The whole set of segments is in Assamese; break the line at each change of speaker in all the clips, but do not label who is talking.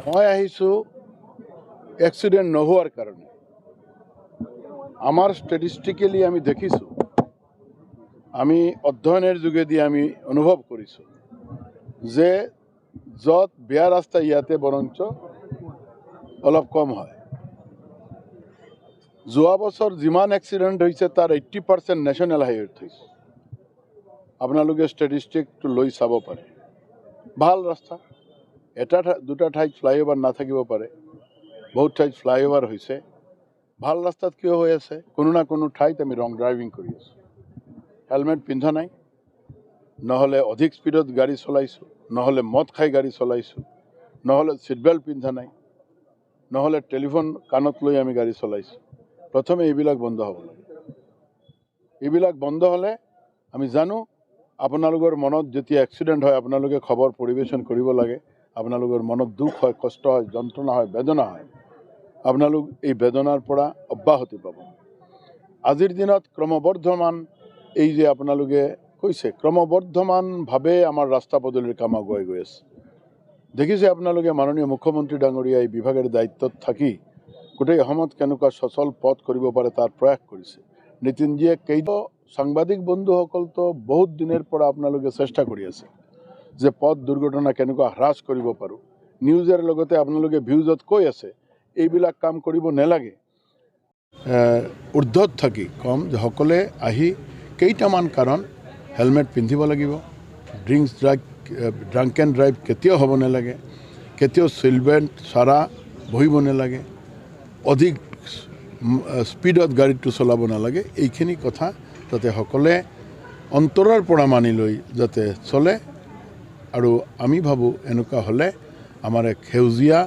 মই আহিছোঁ এক্সিডেণ্ট নোহোৱাৰ কাৰণে। আমাৰ ষ্টেটিষ্টিকেলি আমি দেখিছোঁ, আমি অধ্যয়নৰ যোগেদি আমি অনুভৱ কৰিছোঁ যে য'ত বেয়া ৰাস্তা ইয়াতে বৰঞ্চ অলপ কম হয়। যোৱা বছৰ যিমান এক্সিডেণ্ট হৈছে তাৰ 80% নেশ্যনেল হাইৱেত হৈছে। আপোনালোকে ষ্টেটিষ্টিকটো লৈ চাব পাৰে। ভাল ৰাস্তা, এটা দুটা ঠাইত ফ্লাইঅভাৰ নাথাকিব পাৰে, বহুত ঠাইত ফ্লাইঅভাৰ হৈছে। ভাল ৰাস্তাত কিয় হৈ আছে? কোনো না কোনো ঠাইত আমি ৰং ড্ৰাইভিং কৰি আছোঁ। হেলমেট পিন্ধা নাই, নহ'লে অধিক স্পীডত গাড়ী চলাইছোঁ, নহ'লে মদ খাই গাড়ী চলাইছোঁ, নহ'লে ছিট বেল্ট পিন্ধা নাই, নহ'লে টেলিফোন কাণত লৈ আমি গাড়ী চলাইছোঁ। প্ৰথমে এইবিলাক বন্ধ হ'ব লাগে। এইবিলাক বন্ধ হ'লে আমি জানো আপোনালোকৰ মনত যেতিয়া এক্সিডেণ্ট হয় আপোনালোকে খবৰ পৰিৱেশন কৰিব লাগে। আপোনালোকৰ মনত দুখ হয়, কষ্ট হয়, যন্ত্ৰণা হয়, বেদনা হয়। আপোনালোক এই বেদনাৰ পৰা অব্যাহতি পাব। আজিৰ দিনত ক্ৰমবৰ্ধমান এই যে আপোনালোকে কৈছে ক্ৰমবৰ্ধমানভাৱে আমাৰ ৰাস্তা পদূলিৰ কাম আগুৱাই গৈ আছে। দেখিছে আপোনালোকে মাননীয় মুখ্যমন্ত্ৰী ডাঙৰীয়া এই বিভাগৰ দায়িত্বত থাকি গোটেই অসমত কেনেকুৱা সচল পথ কৰিব পাৰে তাৰ প্ৰয়াস কৰিছে। নীতিনজীয়ে সাংবাদিক বন্ধুসকলতো বহুত দিনৰ পৰা আপোনালোকে চেষ্টা কৰি আছে যে পথ দুৰ্ঘটনা কেনেকুৱা হ্ৰাস কৰিব পাৰোঁ। নিউজৰ লগতে আপোনালোকে ভিউজত কৈ আছে এইবিলাক কাম কৰিব নালাগে। ঊৰ্ধত থাকি কম যে সকলে আহি কেইটামান কাৰণ হেলমেট পিন্ধিব লাগিব, ড্ৰাংক এণ্ড ড্ৰাইভ কেতিয়াও হ'ব নালাগে, কেতিয়াও ছিট বেল্ট চাৰা বহিব নালাগে, অধিক স্পীডত গাড়ীটো চলাব নালাগে। এইখিনি কথা যাতে সকলে অন্তৰৰ পৰা মানি লৈ যাতে চলে। আৰু আমি ভাবোঁ এনেকুৱা হ'লে আমাৰ এক সেউজীয়া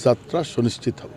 যাত্ৰা সুনিশ্চিত হ'ব।